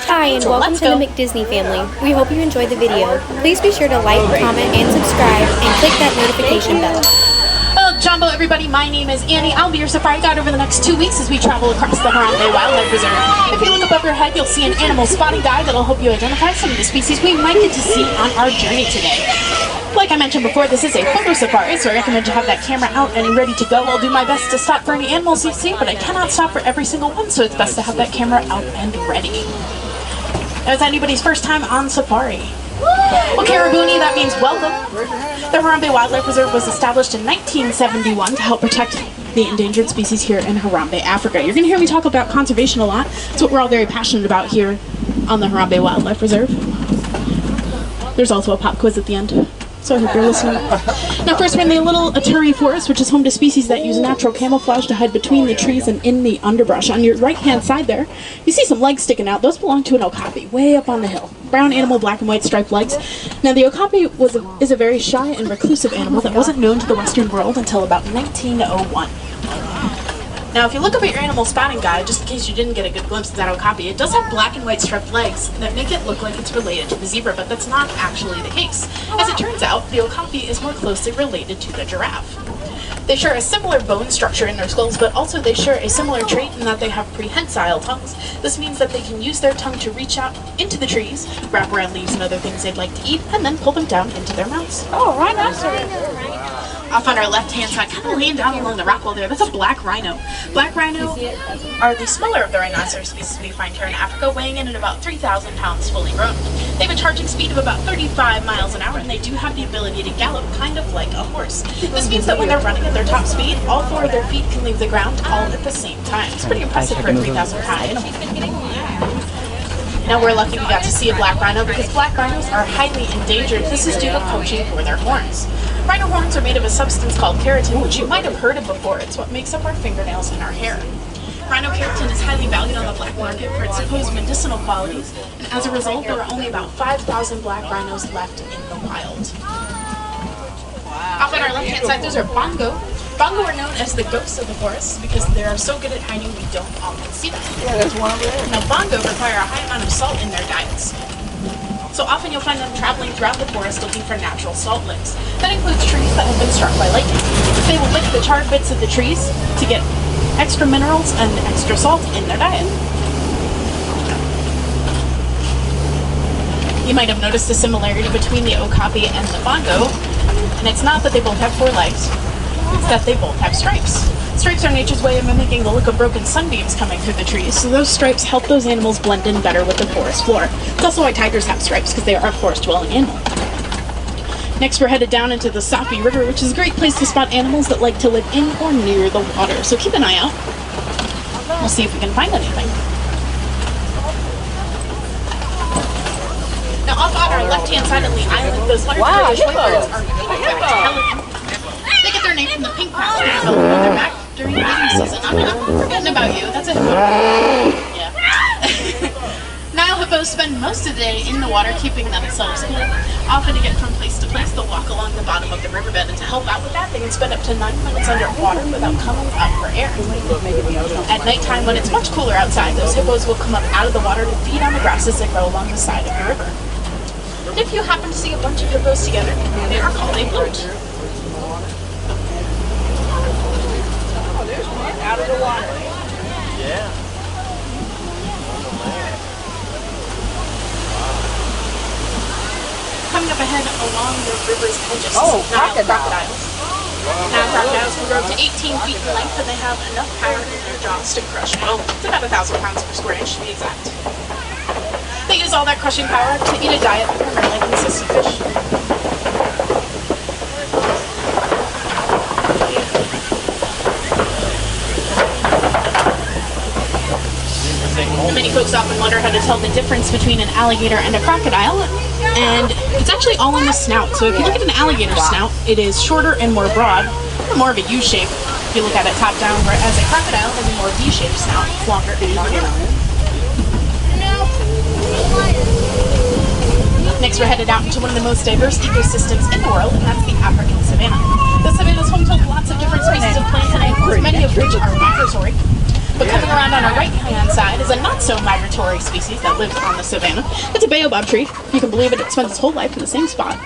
Hi, and welcome to the McDisney family. We hope you enjoyed the video. Please be sure to like, comment, and subscribe, and click that notification bell. Hello, Jumbo, everybody. My name is Annie. I'll be your safari guide over the next 2 weeks as we travel across the Harambe Wildlife Reserve. If you look above your head, you'll see an animal spotting guide that'll help you identify some of the species we might get to see on our journey today. Like I mentioned before, this is a photo safari, so I recommend you have that camera out and ready to go. I'll do my best to stop for any animals you see, but I cannot stop for every single one, so it's best to have that camera out and ready. It's anybody's first time on safari. Well, Karabuni, that means welcome. The Harambe Wildlife Reserve was established in 1971 to help protect the endangered species here in Harambe, Africa. You're going to hear me talk about conservation a lot. It's what we're all very passionate about here on the Harambe Wildlife Reserve. There's also a pop quiz at the end, so I hope you're listening. Now first, we're in the Little Aturi Forest, which is home to species that use natural camouflage to hide between the trees and in the underbrush. On your right-hand side there, you see some legs sticking out. Those belong to an okapi, way up on the hill. Brown animal, black and white striped legs. Now the okapi is a very shy and reclusive animal that wasn't known to the Western world until about 1901. Now, if you look up at your animal spotting guide, just in case you didn't get a good glimpse of that okapi, it does have black and white striped legs that make it look like it's related to the zebra, but that's not actually the case. As it turns out, the okapi is more closely related to the giraffe. They share a similar bone structure in their skulls, but also they share a similar trait in that they have prehensile tongues. This means that they can use their tongue to reach out into the trees, wrap around leaves and other things they'd like to eat, and then pull them down into their mouths. Oh, rhinoceros. Off on our left-hand side, kind of laying down along the rock wall there, that's a black rhino. Black rhino are the smaller of the rhinoceros species we find here in Africa, weighing in at about 3,000 pounds fully grown. They have a charging speed of about 35 miles an hour, and they do have the ability to gallop, kind of like a horse. This means that when they're running at their top speed, all four of their feet can leave the ground all at the same time. It's pretty impressive for a 3,000-pound animal. Now we're lucky we got to see a black rhino because black rhinos are highly endangered. This is due to poaching for their horns. Rhino horns are made of a substance called keratin, which you might have heard of before. It's what makes up our fingernails and our hair. Rhino keratin is highly valued on the black market for its supposed medicinal qualities, and as a result, there are only about 5,000 black rhinos left in the wild. Off on our left-hand side, those are bongo. Bongo are known as the ghosts of the forest because they are so good at hiding we don't often see them. Yeah, there's one over there. Now, bongo require a high amount of salt in their diets. So often you'll find them traveling throughout the forest looking for natural salt licks. That includes trees that have been struck by lightning. They will lick the charred bits of the trees to get extra minerals and extra salt in their diet. You might have noticed a similarity between the okapi and the bongo, and it's not that they both have 4 legs. It's that they both have stripes. Stripes are nature's way of mimicking the look of broken sunbeams coming through the trees, so those stripes help those animals blend in better with the forest floor. It's also why tigers have stripes, because they are a forest-dwelling animal. Next, we're headed down into the Sapi River, which is a great place to spot animals that like to live in or near the water, so keep an eye out. We'll see if we can find anything. Now, off on our left-hand side of the island, those large British whitebirds are pink-backed pelicans. They get their name from the pink patch they develop on their back during mating season. I'm forgetting about you. That's a hippo. Yeah. Nile hippos spend most of the day in the water keeping themselves cool. Often to get from place to place, they'll walk along the bottom of the riverbed, and to help out with that, they can spend up to 9 minutes underwater without coming up for air. At nighttime, when it's much cooler outside, those hippos will come up out of the water to feed on the grasses that grow along the side of the river. And if you happen to see a bunch of hippos together, they are called a float. Out of the water. Yeah. Coming up ahead along the river's edges, crocodiles. Nile crocodiles can grow up to 18 feet in length, and they have enough power in their jaws to crush, well, it's about 1,000 pounds per square inch to be exact. They use all that crushing power to eat a diet that primarily consists of fish. Many folks often wonder how to tell the difference between an alligator and a crocodile, and it's actually all in the snout. So if you look at an alligator snout, it is shorter and more broad, more of a U shape if you look at it top down, whereas a crocodile has a more V-shaped snout, it's longer and longer. Next, we're headed out into one of the most diverse ecosystems in the world, and that's the African savanna. The savanna is home to lots of different species of plants and animals, many of which are migratory. But coming around on our right-hand side is a not-so-migratory species that lives on the savanna. It's a baobab tree. If you can believe it, it spends its whole life in the same spot.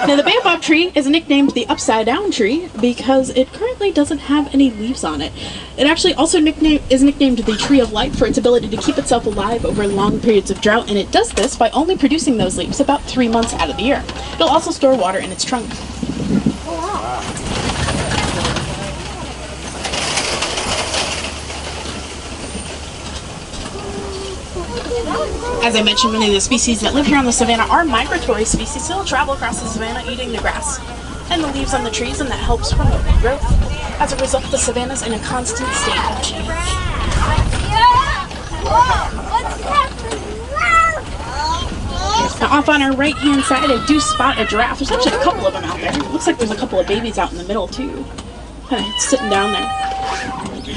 Now, the baobab tree is nicknamed the upside-down tree because it currently doesn't have any leaves on it. It actually also is nicknamed the tree of life for its ability to keep itself alive over long periods of drought, and it does this by only producing those leaves about 3 months out of the year. It'll also store water in its trunk. As I mentioned, many of the species that live here on the savanna are migratory species, so they'll travel across the savanna eating the grass and the leaves on the trees, and that helps promote growth. As a result, the savanna is in a constant state of change. Now, off on our right-hand side, I do spot a giraffe. There's actually a couple of them out there. It looks like there's a couple of babies out in the middle, too. Kind of sitting down there.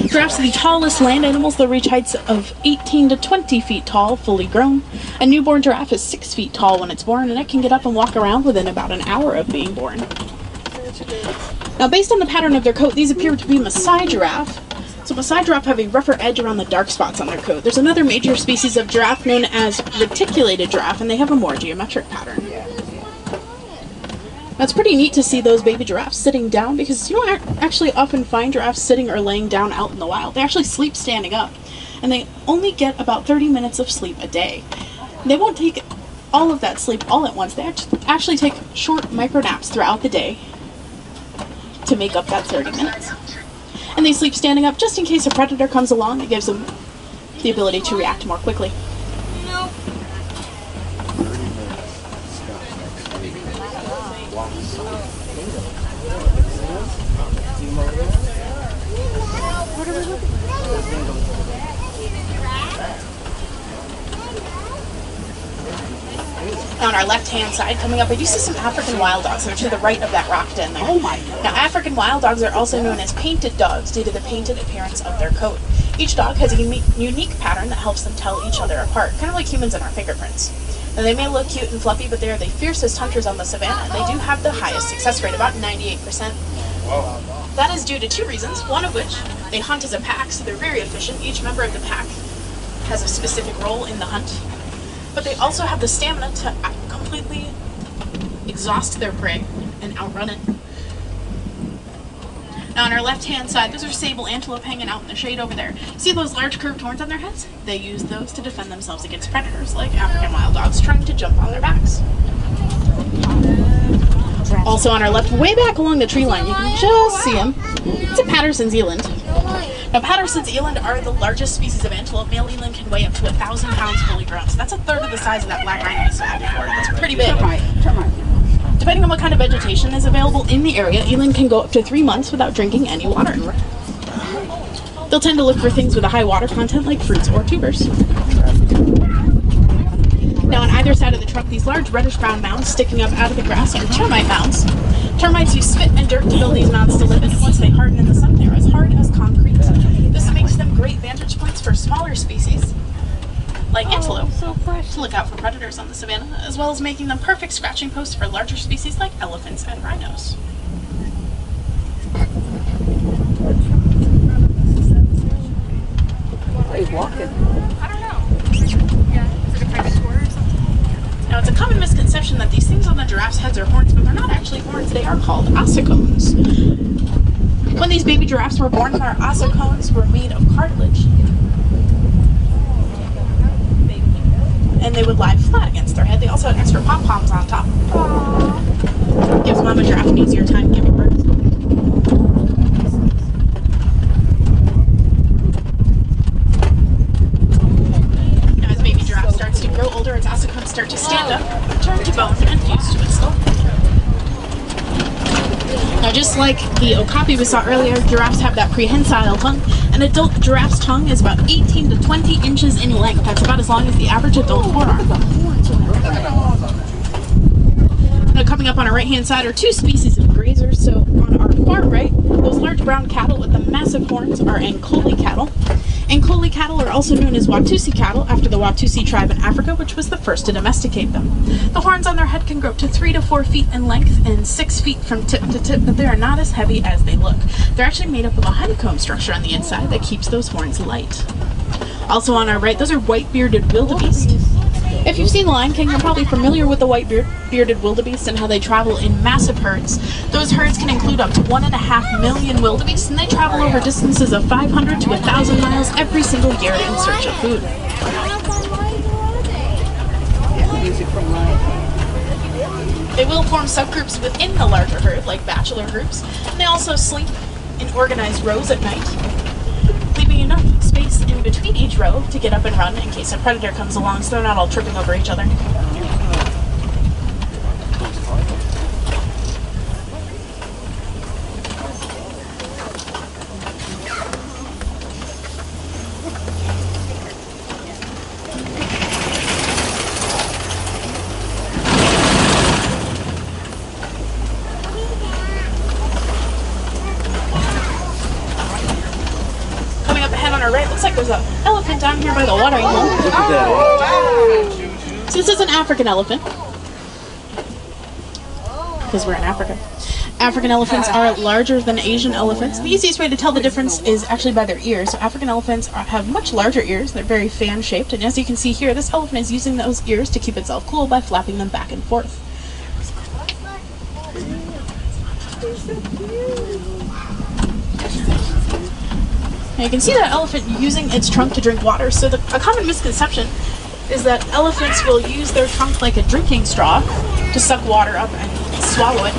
Giraffes are the tallest land animals. They'll reach heights of 18 to 20 feet tall, fully grown. A newborn giraffe is 6 feet tall when it's born, and it can get up and walk around within about an hour of being born. Now, based on the pattern of their coat, these appear to be Maasai giraffe. So Maasai giraffe have a rougher edge around the dark spots on their coat. There's another major species of giraffe known as reticulated giraffe, and they have a more geometric pattern. Now, it's pretty neat to see those baby giraffes sitting down because you don't actually often find giraffes sitting or laying down out in the wild. They actually sleep standing up, and they only get about 30 minutes of sleep a day. They won't take all of that sleep all at once. They actually take short micro naps throughout the day to make up that 30 minutes. And they sleep standing up just in case a predator comes along. It gives them the ability to react more quickly. On our left-hand side, coming up, I do see some African wild dogs. They're to the right of that rock den there. Oh my God. Now, African wild dogs are also known as painted dogs due to the painted appearance of their coat. Each dog has a unique pattern that helps them tell each other apart, kind of like humans and our fingerprints. Now, they may look cute and fluffy, but they are the fiercest hunters on the savanna, and they do have the highest success rate, about 98%. Wow. That is due to two reasons, one of which they hunt as a pack, so they're very efficient. Each member of the pack has a specific role in the hunt. But they also have the stamina to completely exhaust their prey and outrun it. Now on our left-hand side, those are sable antelope hanging out in the shade over there. See those large curved horns on their heads? They use those to defend themselves against predators like African wild dogs trying to jump on their backs. Also on our left, way back along the tree line, you can just see him. It's a Patterson's eland. Now, Patterson's eland are the largest species of antelope. Male eland can weigh up to 1,000 pounds fully grown. So that's a third of the size of that black rhino we saw before. That's pretty big. Depending on what kind of vegetation is available in the area, eland can go up to 3 months without drinking any water. They'll tend to look for things with a high water content like fruits or tubers. Now on either side of the trunk, these large reddish-brown mounds sticking up out of the grass are termite mounds. Termites use spit and dirt to build these mounds to live in, and once they harden in the sun, they're as hard as concrete. This makes them great vantage points for smaller species, like antelope, to look out for predators on the savanna, as well as making them perfect scratching posts for larger species like elephants and rhinos. Where he's walking. I don't know. Yeah, is it a private tour or something? Now, it's a common misconception that these things on the giraffes' heads are horns, but they're not actually horns. They are called ossicones. When these baby giraffes were born, our ossicones were made of cartilage. And they would lie flat against their head. They also had extra pom-poms on top. Gives mama giraffe an easier time giving birth. Now, as baby giraffe starts to grow older, its ossicones start to stand up, turn to bone, and fuse to its skull. Now, just like the okapi we saw earlier, giraffes have that prehensile tongue. An adult giraffe's tongue is about 18 to 20 inches in length. That's about as long as the average adult forearm. Now, coming up on our right-hand side are two species of grazers. So on our far right, those large brown cattle with the massive horns are Ankole cattle. Ankole cattle are also known as Watusi cattle after the Watusi tribe in Africa, which was the first to domesticate them. The horns on their head can grow up to 3 to 4 feet in length and 6 feet from tip to tip, but they are not as heavy as they look. They're actually made up of a honeycomb structure on the inside that keeps those horns light. Also on our right, those are white-bearded wildebeest. If you've seen The Lion King, you're probably familiar with the white-bearded wildebeest and how they travel in massive herds. Those herds can include up to 1.5 million wildebeest, and they travel over distances of 500 to 1,000 miles every single year in search of food. They will form subgroups within the larger herd, like bachelor groups, and they also sleep in organized rows at night, leaving enough space in between each row to get up and run in case a predator comes along, so they're not all tripping over each other. Right, looks like there's an elephant down here by the watering hole. So this is an African elephant, because we're in Africa. African elephants are larger than Asian elephants. The easiest way to tell the difference is actually by their ears. So African elephants have much larger ears. They're very fan-shaped, and as you can see here, this elephant is using those ears to keep itself cool by flapping them back and forth. Now you can see that elephant using its trunk to drink water. So a common misconception is that elephants will use their trunk like a drinking straw to suck water up and swallow it.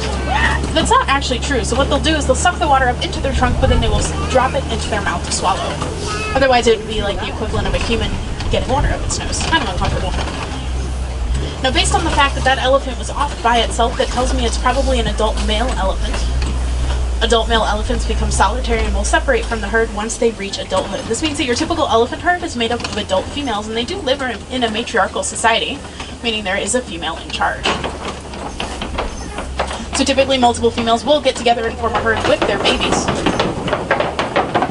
That's not actually true. So what they'll do is they'll suck the water up into their trunk, but then they will drop it into their mouth to swallow. Otherwise it would be like the equivalent of a human getting water up its nose. Kind of uncomfortable. Now based on the fact that that elephant was off by itself, that tells me it's probably an adult male elephant. Adult male elephants become solitary and will separate from the herd once they reach adulthood. This means that your typical elephant herd is made up of adult females, and they do live in a matriarchal society, meaning there is a female in charge. So typically multiple females will get together and form a herd with their babies.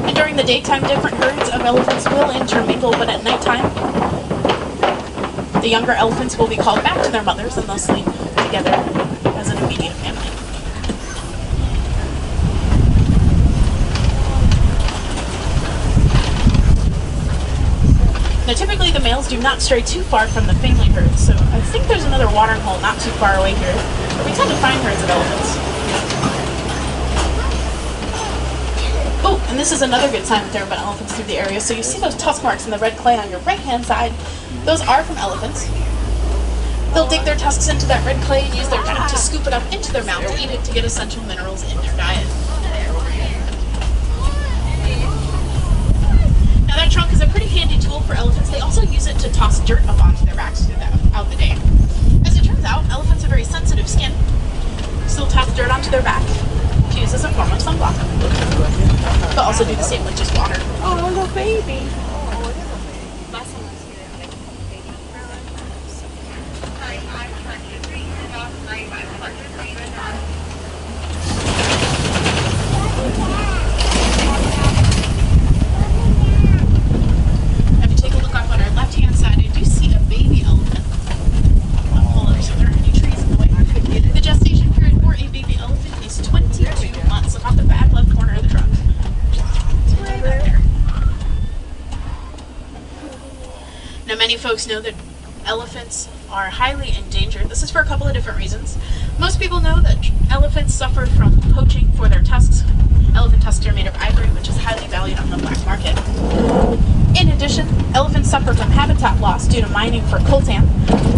And during the daytime, different herds of elephants will intermingle, but at nighttime, the younger elephants will be called back to their mothers and they'll sleep together as an immediate family. Now typically the males do not stray too far from the family herds, so I think there's another watering hole not too far away here, where we tend to find herds of elephants. Oh, and this is another good time that there have been elephants through the area. So you see those tusk marks in the red clay on your right hand side, those are from elephants. They'll dig their tusks into that red clay and use their trunk to scoop it up into their mouth to eat it to get essential minerals in their diet. That trunk is a pretty handy tool for elephants. They also use it to toss dirt up onto their backs throughout the day. As it turns out, elephants have very sensitive skin, so they'll toss dirt onto their back to use as a form of sunblock. They'll also do the same with just water. Oh, little baby. Many folks know that elephants are highly endangered. This is for a couple of different reasons. Most people know that elephants suffer from poaching for their tusks. Elephant tusks are made of ivory, which is highly valued on the black market. In addition, elephants suffer from habitat loss due to mining for coltan.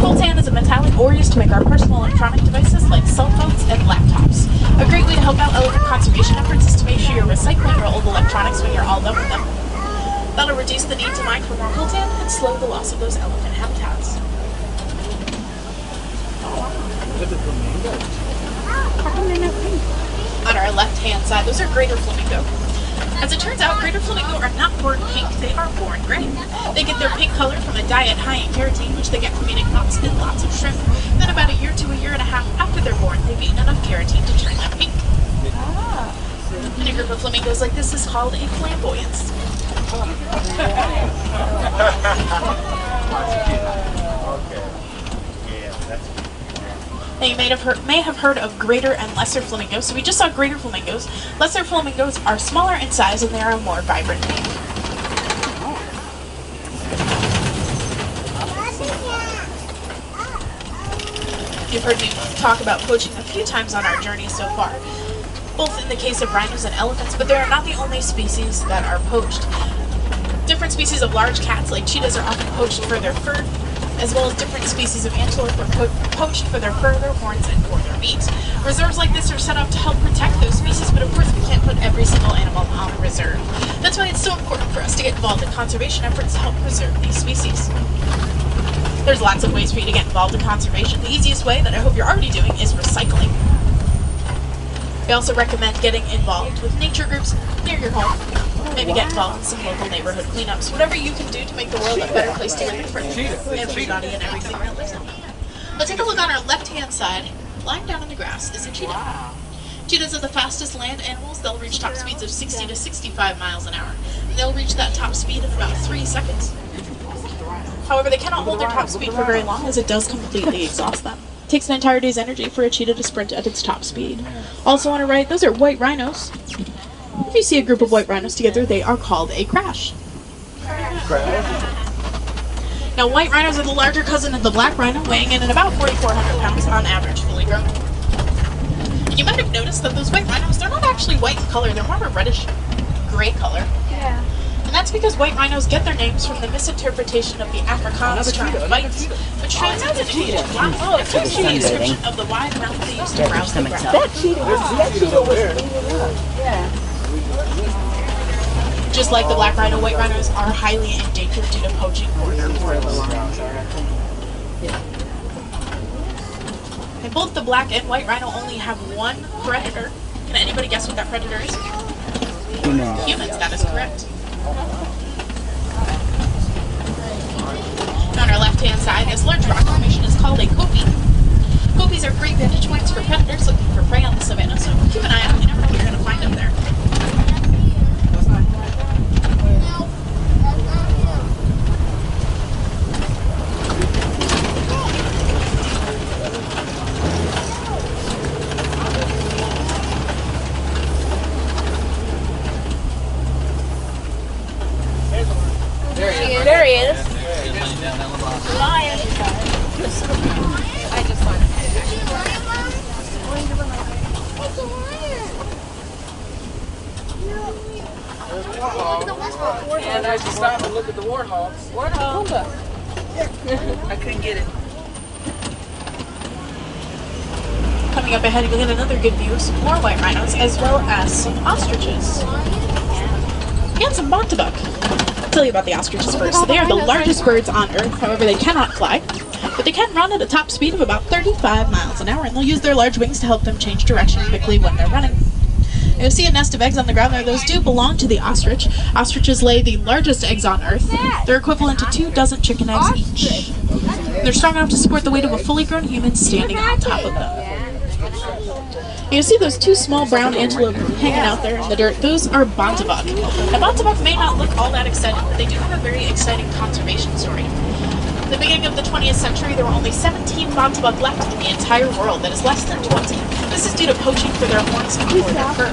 Coltan is a metallic ore used to make our personal electronic devices like cell phones and laptops. A great way to help out elephant conservation efforts is to make sure you're recycling your old electronics when you're all done with them. That'll reduce the need to mine for more coltan and slow the loss of those elephant habitats. On our left-hand side, those are greater flamingo. As it turns out, greater flamingo are not born pink, they are born gray. They get their pink color from a diet high in keratin, which they get from eating lots and lots of shrimp. Then about a year to a year and a half after they're born, they've eaten enough keratin to turn them pink. And a group of flamingos like this is called a flamboyance. Now you may have heard of greater and lesser flamingos. So we just saw greater flamingos. Lesser flamingos are smaller in size and they are more vibrant pink. You've heard me talk about poaching a few times on our journey so far, both in the case of rhinos and elephants, but they are not the only species that are poached. Different species of large cats, like cheetahs, are often poached for their fur, as well as different species of antelope are poached for their fur, their horns, and for their meat. Reserves like this are set up to help protect those species, but of course we can't put every single animal on a reserve. That's why it's so important for us to get involved in conservation efforts to help preserve these species. There's lots of ways for you to get involved in conservation. The easiest way, that I hope you're already doing, is recycling. We also recommend getting involved with nature groups near your home. Maybe get involved in some local neighborhood cleanups. Whatever you can do to make the world a better place to live for everybody and everything that lives in it. Let's take a look on our left-hand side. Lying down in the grass is a cheetah. Cheetahs are the fastest land animals. They'll reach top speeds of 60 to 65 miles an hour. And they'll reach that top speed in about 3 seconds. However, they cannot hold their top speed for very long, as it does completely exhaust them. It takes an entire day's energy for a cheetah to sprint at its top speed. Also on our right, those are white rhinos. If you see a group of white rhinos together, they are called a crash. Now, white rhinos are the larger cousin of the black rhino, weighing in at about 4,400 pounds on average, fully grown. And you might have noticed that those white rhinos, they're not actually white in color, they're more of a reddish gray color. Yeah. And that's because white rhinos get their names from the misinterpretation of the Afrikaans term white, which translates into Asian black. Oh, it's a description of the wide mouth they used to browse the ground. That cheetah was yeah. Just like the black rhino, white rhinos are highly endangered due to poaching for their horns. And both the black and white rhino only have one predator. Can anybody guess what that predator is? Humans, that is correct. On our left-hand side, this large rock formation is called a kopie. Kopies are great vantage points for predators looking for prey on the savanna, so keep an eye out. You never know what you're going to find up there. There he is. Lion. I just saw him. And I just stopped and looked at the warthogs. Warthog. I couldn't get it. Coming up ahead, you'll get another good view of some more white rhinos, as well as some ostriches. And some bontebok. I'll tell you about the ostriches first. So they are the largest birds on Earth. However, they cannot fly, but they can run at a top speed of about 35 miles an hour, and they'll use their large wings to help them change direction quickly when they're running. You'll see a nest of eggs on the ground there. Those do belong to the ostrich. Ostriches lay the largest eggs on Earth. They're equivalent to 2 dozen chicken eggs each. They're strong enough to support the weight of a fully grown human standing on top of them. You see those 2 small brown antelope hanging out there in the dirt? Those are bontebok. Now, bontebok may not look all that exciting, but they do have a very exciting conservation story. At the beginning of the 20th century, there were only 17 bontebok left in the entire world. That is less than 20. This is due to poaching for their horns and for their fur.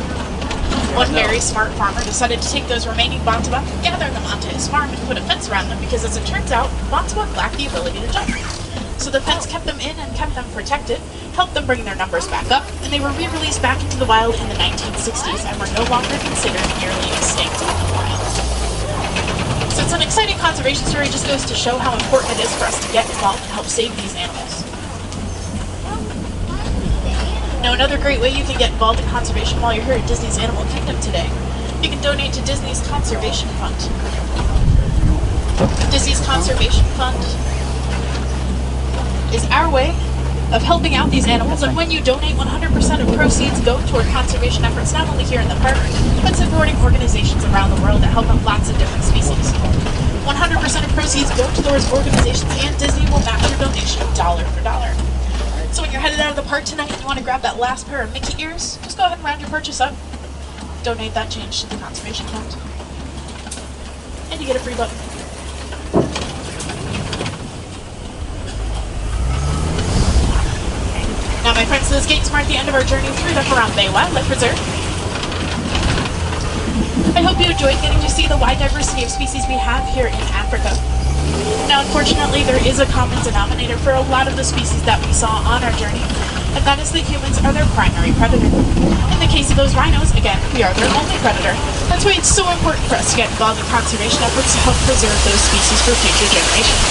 One very smart farmer decided to take those remaining bontebok and gather them onto his farm and put a fence around them because, as it turns out, bontebok lack the ability to jump. So the fence kept them in and kept them protected, helped them bring their numbers back up, and they were re-released back into the wild in the 1960s and were no longer considered nearly extinct in the wild. So it's an exciting conservation story. It just goes to show how important it is for us to get involved and help save these animals. Now, another great way you can get involved in conservation while you're here at Disney's Animal Kingdom today, you can donate to Disney's Conservation Fund. Disney's Conservation Fund is our way of helping out these animals, and when you donate, 100% of proceeds go toward conservation efforts, not only here in the park, but supporting organizations around the world that help out lots of different species. 100% of proceeds go to those organizations, and Disney will match your donation dollar for dollar. So when you're headed out of the park tonight and you want to grab that last pair of Mickey ears, just go ahead and round your purchase up. Donate that change to the Conservation Fund. and you get a free book. Now, my friends, those gates mark the end of our journey through the Harambe Wildlife Reserve. I hope you enjoyed getting to see the wide diversity of species we have here in Africa. Now, unfortunately, there is a common denominator for a lot of the species that we saw on our journey, and that is that humans are their primary predator. In the case of those rhinos, again, we are their only predator. That's why it's so important for us to get involved in conservation efforts to help preserve those species for future generations.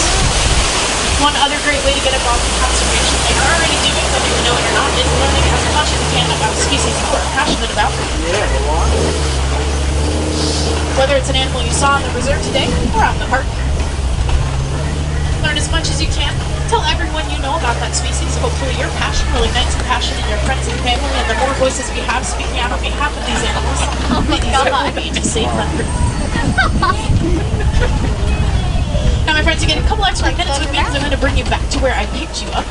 One other great way to get involved in conservation, like you're already doing, whether you know it or not, is learning as much as you can about a species you are passionate about. Whether it's an animal you saw in the reserve today or out in the park. Learn as much as you can. Tell everyone you know about that species. Hopefully your passion will ignite some passion in your friends and family, and the more voices we have speaking out on behalf of these animals, the easier it will be to save them. Now, my friends, you get a couple extra minutes with me because I'm going to bring you back to where I picked you up.